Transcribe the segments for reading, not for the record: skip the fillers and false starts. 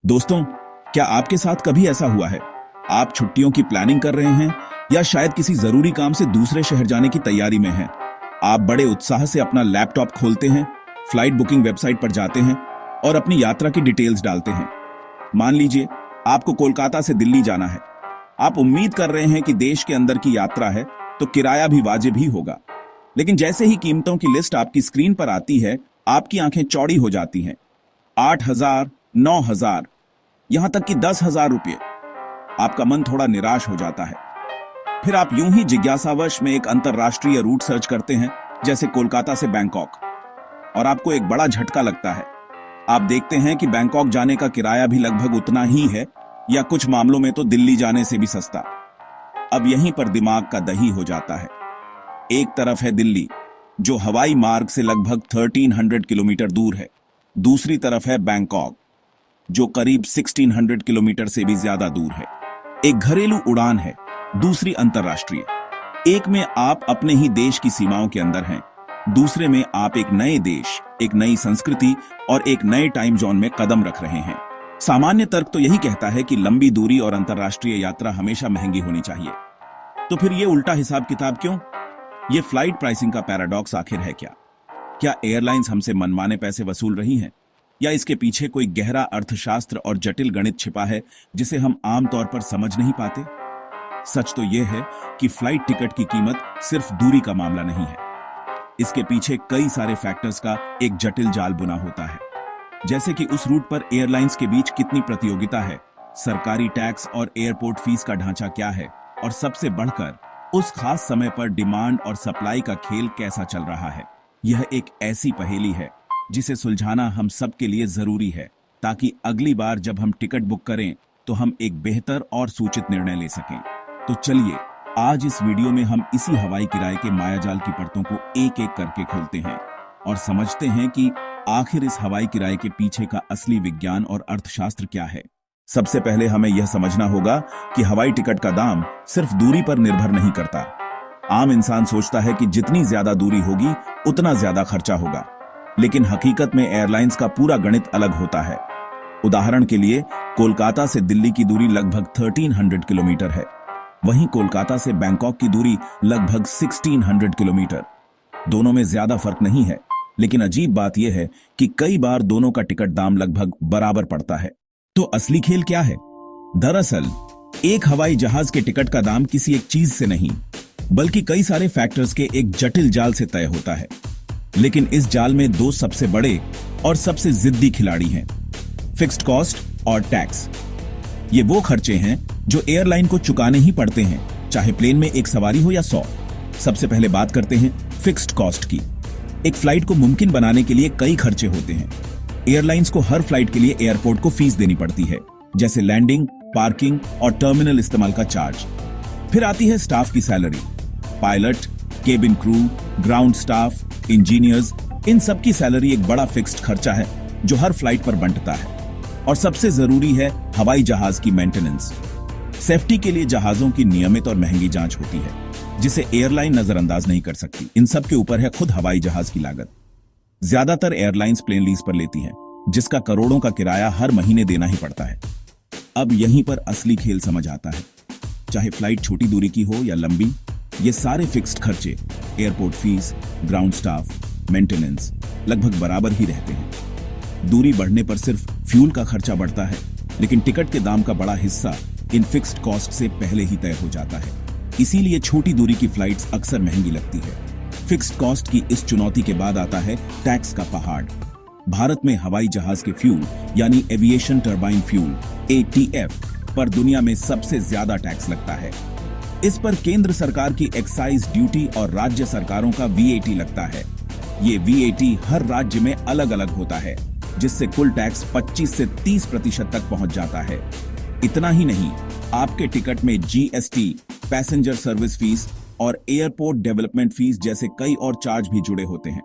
दोस्तों, क्या आपके साथ कभी ऐसा हुआ है? आप छुट्टियों की प्लानिंग कर रहे हैं या शायद किसी जरूरी काम से दूसरे शहर जाने की तैयारी में हैं। आप बड़े उत्साह से अपना लैपटॉप खोलते हैं, फ्लाइट बुकिंग वेबसाइट पर जाते हैं और अपनी यात्रा की डिटेल्स डालते हैं। मान लीजिए आपको कोलकाता से दिल्ली जाना है। आप उम्मीद कर रहे हैं कि देश के अंदर की यात्रा है तो किराया भी वाजिब ही होगा। लेकिन जैसे ही कीमतों की लिस्ट आपकी स्क्रीन पर आती है, आपकी आंखें चौड़ी हो जाती हैं। 8,000, 9,000, यहां तक कि 10,000 रुपये। आपका मन थोड़ा निराश हो जाता है। फिर आप यूं ही जिज्ञासावश में एक अंतरराष्ट्रीय रूट सर्च करते हैं, जैसे कोलकाता से बैंकॉक, और आपको एक बड़ा झटका लगता है। आप देखते हैं कि बैंकॉक जाने का किराया भी लगभग उतना ही है, या कुछ मामलों में तो दिल्ली जाने से भी सस्ता। अब यहीं पर दिमाग का दही हो जाता है। एक तरफ है दिल्ली, जो हवाई मार्ग से लगभग 1300 किलोमीटर दूर है। दूसरी तरफ है बैंकॉक, जो करीब 1600 किलोमीटर से भी ज्यादा दूर है। एक घरेलू उड़ान है, दूसरी अंतरराष्ट्रीय। एक में आप अपने ही देश की सीमाओं के अंदर हैं, दूसरे में आप एक नए देश, एक नई संस्कृति और एक नए टाइम जोन में कदम रख रहे हैं। सामान्य तर्क तो यही कहता है कि लंबी दूरी और अंतरराष्ट्रीय यात्रा हमेशा महंगी होनी चाहिए। तो फिर ये उल्टा हिसाब किताब क्यों? ये फ्लाइट प्राइसिंग का पैराडॉक्स आखिर है क्या? क्या एयरलाइंस हमसे मनमाने पैसे वसूल रही हैं, या इसके पीछे कोई गहरा अर्थशास्त्र और जटिल गणित छिपा है जिसे हम आमतौर पर समझ नहीं पाते? सच तो यह है कि फ्लाइट टिकट की कीमत सिर्फ दूरी का मामला नहीं है। इसके पीछे कई सारे फैक्टर्स का एक जटिल जाल बुना होता है, जैसे कि उस रूट पर एयरलाइंस के बीच कितनी प्रतियोगिता है, सरकारी टैक्स और एयरपोर्ट फीस का ढांचा क्या है, और सबसे बढ़कर उस खास समय पर डिमांड और सप्लाई का खेल कैसा चल रहा है। यह एक ऐसी पहेली है जिसे सुलझाना हम सबके लिए जरूरी है, ताकि अगली बार जब हम टिकट बुक करें तो हम एक बेहतर और सूचित निर्णय ले सकें। तो चलिए, आज इस वीडियो में हम इसी हवाई किराए के मायाजाल की परतों को एक एक करके खोलते हैं और समझते हैं कि आखिर इस हवाई किराए के पीछे का असली विज्ञान और अर्थशास्त्र क्या है। सबसे पहले हमें यह समझना होगा कि हवाई टिकट का दाम सिर्फ दूरी पर निर्भर नहीं करता। आम इंसान सोचता है कि जितनी ज्यादा दूरी होगी उतना ज्यादा खर्चा होगा, लेकिन हकीकत में एयरलाइंस का पूरा गणित अलग होता है। उदाहरण के लिए, कोलकाता से दिल्ली की दूरी लगभग 1300 किलोमीटर है, वहीं कोलकाता से बैंकॉक की दूरी लगभग 1600 किलोमीटर। दोनों में ज्यादा फर्क नहीं है, लेकिन अजीब बात यह है कि कई बार दोनों का टिकट दाम लगभग बराबर पड़ता है। तो असली खेल क्या है? दरअसल एक हवाई जहाज के टिकट का दाम किसी एक चीज से नहीं, बल्कि कई सारे फैक्टर्स के एक जटिल जाल से तय होता है। लेकिन इस जाल में दो सबसे बड़े और सबसे जिद्दी खिलाड़ी हैं, फिक्स्ड कॉस्ट और टैक्स। ये वो खर्चे हैं जो एयरलाइन को चुकाने ही पड़ते हैं, चाहे प्लेन में एक सवारी हो या 100। सबसे पहले बात करते हैं फिक्स्ड कॉस्ट की। एक फ्लाइट को मुमकिन बनाने के लिए कई खर्चे होते हैं। एयरलाइंस को हर फ्लाइट के लिए एयरपोर्ट को फीस देनी पड़ती है, जैसे लैंडिंग, पार्किंग और टर्मिनल इस्तेमाल का चार्ज। फिर आती है स्टाफ की salary, pilot, cabin crew, ground staff, engineers, इन सब की सैलरी एक बड़ा फिक्स्ड खर्चा है जो हर फ्लाइट पर बंटता है। और सबसे जरूरी है हवाई जहाज की मेंटेनेंस। सेफ्टी के लिए जहाजों की नियमित और महंगी जांच होती है, जिसे एयरलाइन नजरअंदाज नहीं कर सकती। इन सब के ऊपर है खुद हवाई जहाज की लागत। ज्यादातर एयरलाइंस प्लेन लीज पर लेती हैं, जिसका करोड़ों का किराया हर महीने देना ही पड़ता है। अब यहीं पर असली खेल समझ आता है। चाहे फ्लाइट छोटी दूरी की हो या लंबी, ये सारे फिक्स्ड खर्चे, airport fees, ground staff, maintenance, लगभग बराबर ही रहते हैं। दूरी बढ़ने पर सिर्फ फ्यूल का खर्चा बढ़ता है, लेकिन टिकट के दाम का बड़ा हिस्सा इन फिक्स्ड कॉस्ट से पहले ही तय हो जाता है। इसीलिए छोटी दूरी की फ्लाइट्स अक्सर महंगी लगती है। फिक्स्ड कॉस्ट की इस चुनौती के बाद आता है टैक्स का पहाड़। भारत में हवाई जहाज के फ्यूल यानी एविएशन टर्बाइन फ्यूल ATF पर दुनिया में सबसे ज्यादा टैक्स लगता है। इस पर केंद्र सरकार की एक्साइज ड्यूटी और राज्य सरकारों का VAT लगता है। ये VAT हर राज्य में अलग अलग होता है, जिससे कुल टैक्स 25 से 30% तक पहुंच जाता है। इतना ही नहीं, आपके टिकट में GST, पैसेंजर सर्विस फीस और एयरपोर्ट डेवलपमेंट फीस जैसे कई और चार्ज भी जुड़े होते हैं।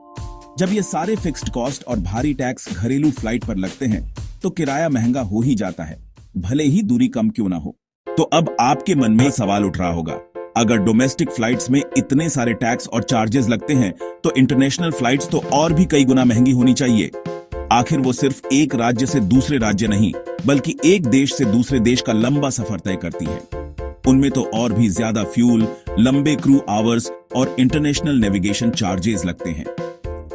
जब ये सारे फिक्स्ड कॉस्ट और भारी टैक्स घरेलू फ्लाइट पर लगते हैं, तो किराया महंगा हो ही जाता है, भले ही दूरी कम क्यों ना हो। तो अब आपके मन में सवाल उठ रहा होगा, अगर डोमेस्टिक फ्लाइट्स में इतने सारे टैक्स और चार्जेस लगते हैं, तो इंटरनेशनल फ्लाइट्स तो और भी कई गुना महंगी होनी चाहिए। आखिर वो सिर्फ एक राज्य से दूसरे राज्य नहीं, बल्कि एक देश से दूसरे देश का लंबा सफर तय करती है। उनमें तो और भी ज्यादा फ्यूल, लंबे क्रू आवर्स और इंटरनेशनल नेविगेशन चार्जेस लगते हैं।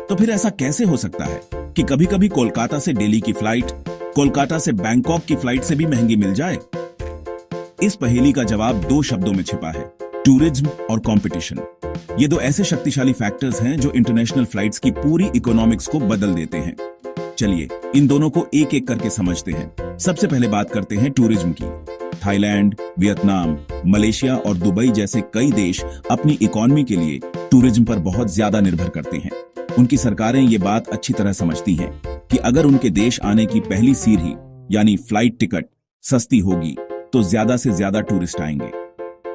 तो फिर ऐसा कैसे हो सकता है कि कभी कभी कोलकाता से दिल्ली की फ्लाइट कोलकाता से बैंकॉक की फ्लाइट से भी महंगी मिल जाए? इस पहेली का जवाब दो शब्दों में छिपा है, टूरिज्म और कंपटीशन। ये दो ऐसे शक्तिशाली फैक्टर्स हैं जो इंटरनेशनल फ्लाइट्स की पूरी इकोनॉमिक्स को बदल देते हैं। चलिए इन दोनों को एक एक करके समझते हैं। सबसे पहले बात करते हैं टूरिज्म की। थाईलैंड, वियतनाम, मलेशिया और दुबई जैसे कई देश अपनी इकोनॉमी के लिए टूरिज्म पर बहुत ज्यादा निर्भर करते हैं। उनकी सरकारें ये बात अच्छी तरह समझती हैं कि अगर उनके देश आने की पहली सीढ़ी यानी फ्लाइट टिकट सस्ती होगी तो ज्यादा से ज्यादा टूरिस्ट आएंगे।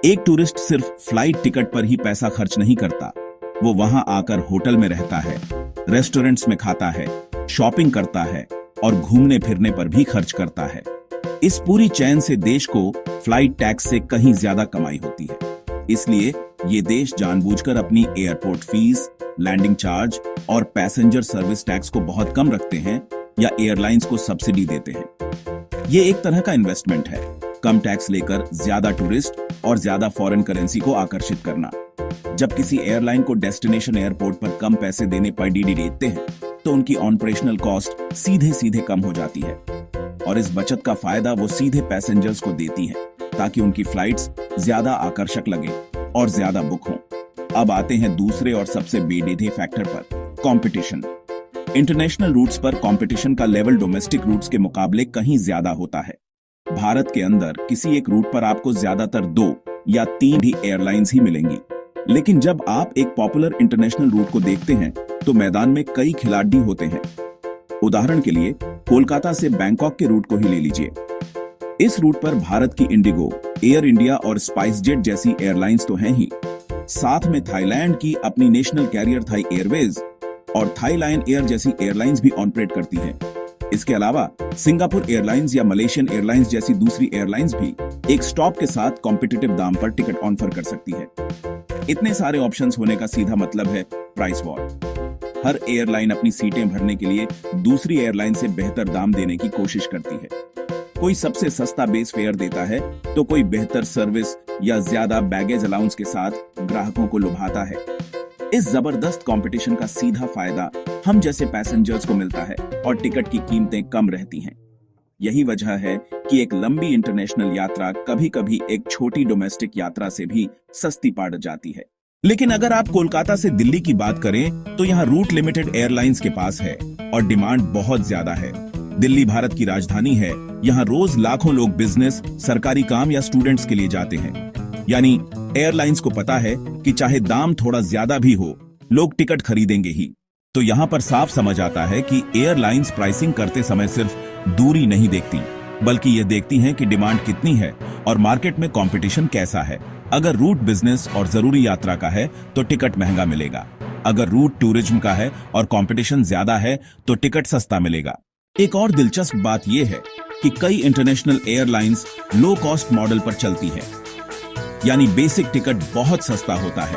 एक टूरिस्ट सिर्फ फ्लाइट टिकट पर ही पैसा खर्च नहीं करता, वो वहां आकर होटल में रहता है, रेस्टोरेंट्स में खाता है, शॉपिंग करता है और घूमने फिरने पर भी खर्च करता है। इस पूरी चेन से देश को फ्लाइट टैक्स से कहीं ज्यादा कमाई होती है। इसलिए ये देश जानबूझकर अपनी एयरपोर्ट फीस, लैंडिंग चार्ज और पैसेंजर सर्विस टैक्स को बहुत कम रखते हैं या एयरलाइंस को सब्सिडी देते हैं। ये एक तरह का इन्वेस्टमेंट है, कम टैक्स लेकर ज्यादा टूरिस्ट और ज्यादा फॉरेन करेंसी को आकर्षित करना। जब किसी एयरलाइन को डेस्टिनेशन एयरपोर्ट पर कम पैसे देने पर डीडी देते हैं तो उनकी ऑपरेशनल कॉस्ट सीधे सीधे कम हो जाती है और इस बचत का फायदा वो सीधे पैसेंजर्स को देती है ताकि उनकी फ्लाइट्स ज्यादा आकर्षक लगे और ज्यादा बुक हों। अब आते हैं दूसरे और सबसे बेडीधे फैक्टर पर, कंपटीशन। इंटरनेशनल रूट्स पर कंपटीशन का लेवल डोमेस्टिक रूट्स के मुकाबले कहीं ज्यादा होता है। भारत के अंदर किसी एक रूट पर आपको ज्यादातर 2 या 3 ही एयरलाइंस ही मिलेंगी, लेकिन जब आप एक पॉपुलर इंटरनेशनल रूट को देखते हैं तो मैदान में कई खिलाड़ी होते हैं। उदाहरण के लिए कोलकाता से बैंकॉक के रूट को ही ले लीजिए। इस रूट पर भारत की इंडिगो, एयर इंडिया और स्पाइस जेट जैसी एयरलाइंस तो हैं ही, साथ में थाईलैंड की अपनी नेशनल कैरियर थाई एयरवेज और थाईलैंड एयर जैसी एयरलाइंस भी ऑपरेट करती हैं। इसके अलावा सिंगापुर एयरलाइंस या मलेशियन एयरलाइंस जैसी दूसरी एयरलाइंस भी एक स्टॉप के साथ कॉम्पिटिटिव दाम पर टिकट ऑफर कर सकती है। इतने सारे ऑप्शंस होने का सीधा मतलब है प्राइस वॉर। हर एयरलाइन अपनी सीटें भरने के लिए दूसरी एयरलाइन से बेहतर दाम देने की कोशिश करती है। कोई सबसे सस्ता बेस फेयर देता है तो कोई बेहतर सर्विस या ज्यादा बैगेज अलाउंस के साथ ग्राहकों को लुभाता है। इस जबरदस्त कंपटीशन का सीधा फायदा हम जैसे पैसेंजर्स को मिलता है और टिकट की कीमतें कम रहती हैं। यही वजह है कि एक लंबी इंटरनेशनल यात्रा कभी-कभी एक छोटी डोमेस्टिक यात्रा से भी सस्ती पड़ जाती है। लेकिन अगर आप कोलकाता से दिल्ली की बात करें तो यहाँ रूट लिमिटेड एयरलाइंस के पास है और डिमांड बहुत ज्यादा है। दिल्ली भारत की राजधानी है, यहाँ रोज लाखों लोग बिजनेस, सरकारी काम या स्टूडेंट्स के लिए जाते हैं। यानी एयरलाइंस को पता है कि चाहे दाम थोड़ा ज्यादा भी हो, लोग टिकट खरीदेंगे ही। तो यहाँ पर साफ समझ आता है कि एयरलाइंस प्राइसिंग करते समय सिर्फ दूरी नहीं देखती, बल्कि ये देखती हैं कि डिमांड कितनी है और मार्केट में कंपटीशन कैसा है। अगर रूट बिजनेस और जरूरी यात्रा का है तो टिकट महंगा मिलेगा। अगर रूट टूरिज्म का है और कंपटीशन ज्यादा है तो टिकट सस्ता मिलेगा। एक और दिलचस्प बात यह है कि कई international airlines low cost model पर चलती है, यानी बेसिक टिकट बहुत सस्ता होता है,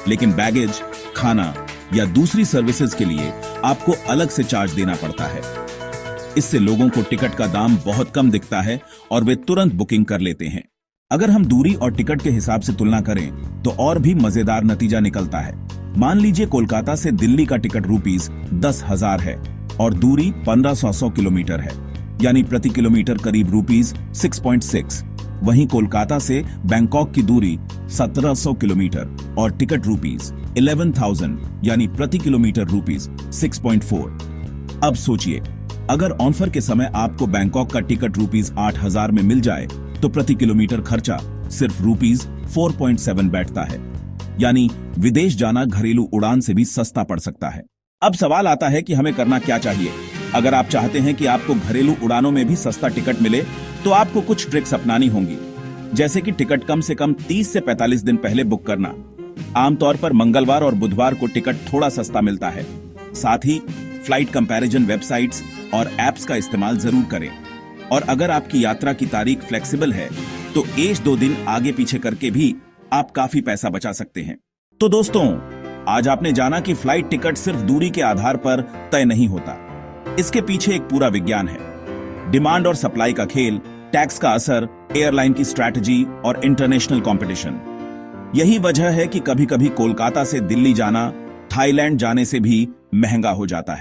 लेकिन बैगेज, खाना या दूसरी सर्विसेज के लिए आपको अलग से चार्ज देना पड़ता है। इससे लोगों को टिकट का दाम बहुत कम दिखता है और वे तुरंत बुकिंग कर लेते हैं। अगर हम दूरी और टिकट के हिसाब से तुलना करें तो और भी मजेदार नतीजा निकलता है। मान लीजिए कोलकाता से दिल्ली का टिकट ₹10,000 है और दूरी 1500 किलोमीटर है, यानी प्रति किलोमीटर करीब ₹6.6। वहीं कोलकाता से बैंकॉक की दूरी 1700 किलोमीटर और टिकट ₹11,000, यानी प्रति किलोमीटर ₹6.4। अब सोचिए, अगर ऑफर के समय आपको बैंकॉक का टिकट ₹8,000 में मिल जाए तो प्रति किलोमीटर खर्चा सिर्फ ₹4.7 बैठता है, यानी विदेश जाना घरेलू उड़ान से भी सस्ता पड़ सकता है। अब सवाल आता है कि हमें करना क्या चाहिए। अगर आप चाहते हैं कि आपको घरेलू उड़ानों में भी सस्ता टिकट मिले तो आपको कुछ ट्रिक्स अपनानी होंगी, जैसे कि टिकट कम से कम 30 से 45 दिन पहले बुक करना। आमतौर पर मंगलवार और बुधवार को टिकट थोड़ा सस्ता मिलता है। साथ ही फ्लाइट कंपैरिजन वेबसाइट्स और एप्स का इस्तेमाल जरूर करें। और अगर आपकी यात्रा की तारीख फ्लेक्सिबल है तो 1-2 दिन आगे पीछे करके भी आप काफी पैसा बचा सकते हैं। तो दोस्तों, आज आपने जाना कि फ्लाइट टिकट सिर्फ दूरी के आधार पर तय नहीं होता। इसके पीछे एक पूरा विज्ञान है। डिमांड और सप्लाई का खेल, टैक्स का असर, एयरलाइन की स्ट्रैटेजी और इंटरनेशनल कंपटीशन। यही वजह है कि कभी कभी कोलकाता से दिल्ली जाना थाईलैंड जाने से भी महंगा हो जाता है।